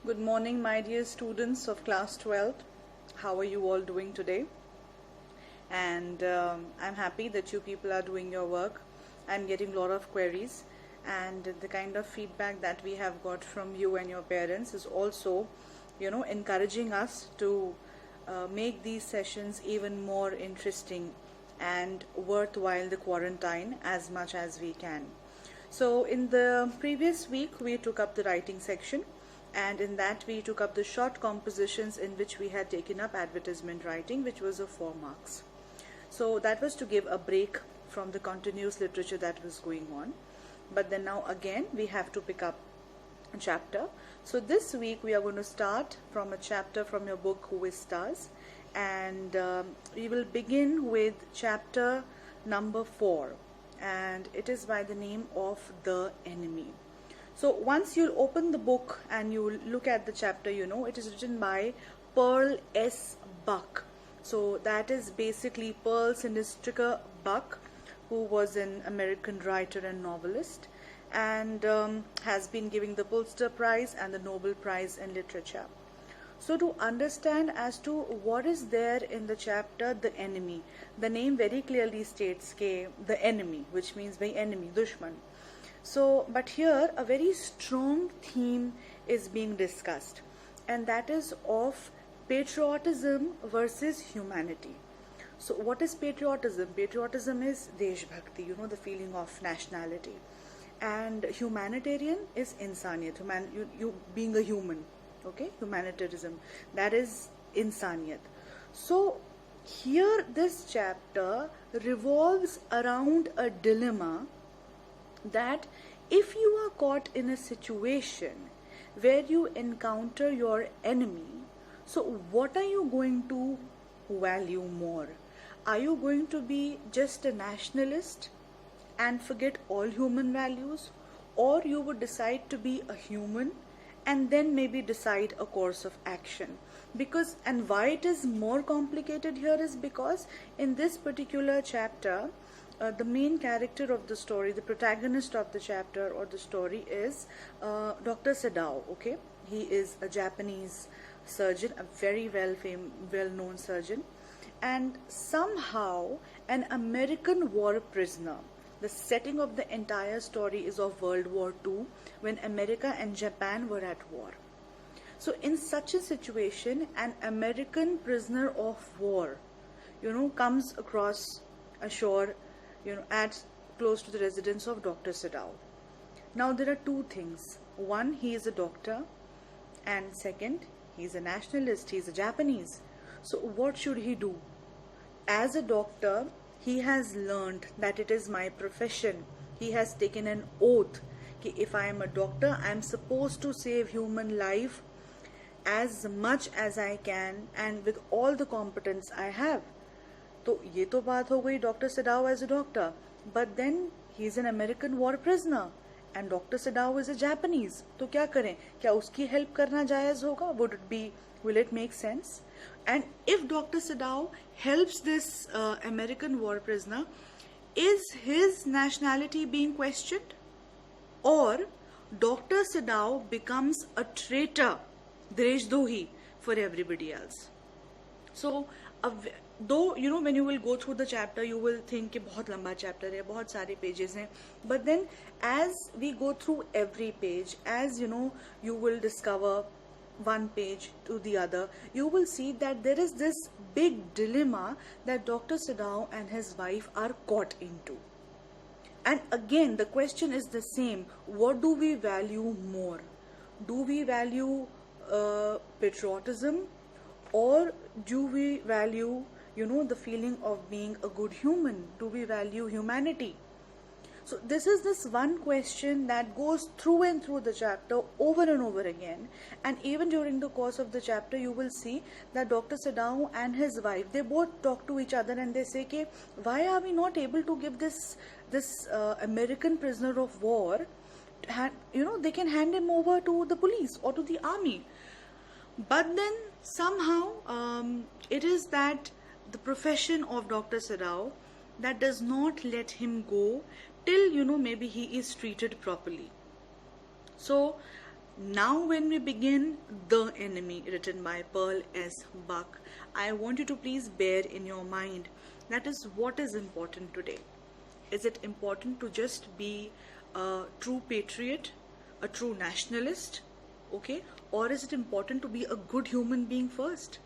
Good morning, my dear students of class 12. How are you all doing today? And I'm happy that you people are doing your work. I'm getting a lot of queries, and the kind of feedback that we have got from you and your parents is also, encouraging us to make these sessions even more interesting and worthwhile the quarantine as much as we can. So in the previous week, we took up the writing section, and in that we took up the short compositions in which we had taken up advertisement writing, which was of 4 marks. So that was to give a break from the continuous literature that was going on. But then now again we have to pick up a chapter. So this week we are going to start from a chapter from your book Who is Stars, and we will begin with chapter number 4, and it is by the name of The Enemy. So once you'll open the book and you'll look at the chapter, it is written by Pearl S. Buck. So that is basically Pearl Sinistrica Buck, who was an American writer and novelist, and has been giving the Pulitzer Prize and the Nobel Prize in Literature. So to understand as to what is there in the chapter The Enemy, the name very clearly states the enemy, which means by enemy, dushman. So, but here a very strong theme is being discussed, and that is of patriotism versus humanity. So what is patriotism? Patriotism is Desh Bhakti, the feeling of nationality. And humanitarian is insaniyat, you being a human, okay? Humanitarianism, that is insaniyat. So here this chapter revolves around a dilemma that if you are caught in a situation where you encounter your enemy, so what are you going to value more? Are you going to be just a nationalist and forget all human values, or you would decide to be a human and then maybe decide a course of action? Because, and why it is more complicated here is because in this particular chapter, the main character of the story, the protagonist of the chapter or the story is Dr. Sadao, okay? He is a Japanese surgeon, a very well-known surgeon, and somehow an American war prisoner. The setting of the entire story is of World War II, when America and Japan were at war. So in such a situation, an American prisoner of war, comes across ashore, at close to the residence of Dr. Sadao. Now there are two things. One, he is a doctor, and second, he is a nationalist, he is a Japanese. So what should he do? As a doctor, he has learned that it is my profession. He has taken an oath that if I am a doctor, I am supposed to save human life as much as I can and with all the competence I have. तो ये तो बात हो गई doctor Sadao as a doctor, but then he is an American war prisoner and doctor Sadao is a Japanese. तो क्या करें? क्या उसकी हेल्प करना जायज होगा? Will it make sense? And if doctor Sadao helps this American war prisoner, is his nationality being questioned, और doctor Sadao becomes a traitor, देशद्रोही for everybody else? So though when you will go through the chapter, you will think कि बहुत लंबा chapter है, बहुत सारे pages हैं, but then as we go through every page, as you will discover one page to the other, you will see that there is this big dilemma that Dr. Sadao and his wife are caught into. And again the question is the same: what do we value more? Do we value patriotism, or do we value the feeling of being a good human? Do we value humanity? So this is this one question that goes through and through the chapter over and over again, and even during the course of the chapter you will see that Dr. Sadao and his wife, they both talk to each other and they say कि why are we not able to give this American prisoner of war, they can hand him over to the police or to the army. But then somehow it is that the profession of Dr. Sadao that does not let him go till maybe he is treated properly. So Now when we begin The Enemy, written by Pearl S. Buck, I want you to please bear in your mind that is what is important today. Is it important to just be a true patriot, a true nationalist, okay? Or is it important to be a good human being first?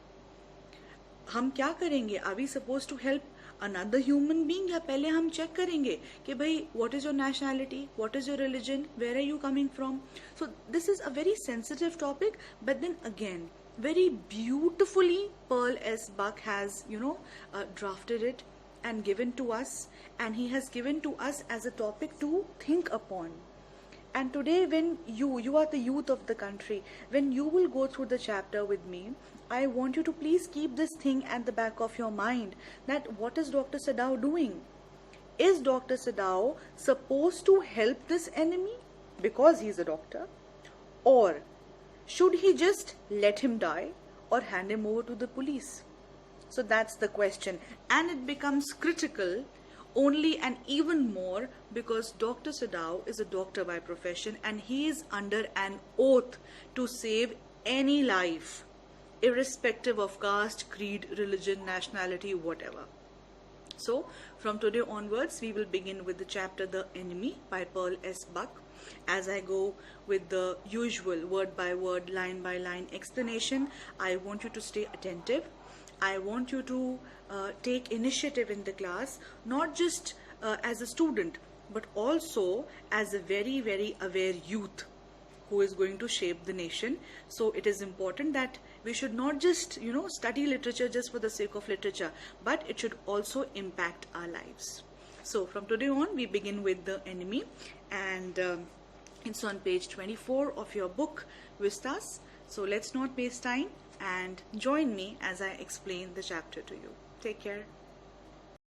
हम क्या करेंगे? Are we supposed to help another human being, या पहले हम check करेंगे कि भाई what is your nationality, what is your religion, where are you coming from? So this is a very sensitive topic, but then again very beautifully Pearl S. Buck has drafted it and given to us, and he has given to us as a topic to think upon. And today when you are the youth of the country, when you will go through the chapter with me, I want you to please keep this thing at the back of your mind, that what is Dr. Sadao doing? Is Dr. Sadao supposed to help this enemy because he is a doctor? Or should he just let him die or hand him over to the police? So that's the question, and it becomes critical only and even more because Dr. Sadao is a doctor by profession, and he is under an oath to save any life, irrespective of caste, creed, religion, nationality, whatever. So from today onwards, we will begin with the chapter The Enemy by Pearl S. Buck. As I go with the usual word by word, line by line explanation, I want you to stay attentive. I want you to take initiative in the class, not just as a student, but also as a very, very aware youth who is going to shape the nation. So it is important that we should not just, study literature just for the sake of literature, but it should also impact our lives. So from today on, we begin with The Enemy, and it's on page 24 of your book, Vistas. So let's not waste time and join me as I explain the chapter to you. Take care.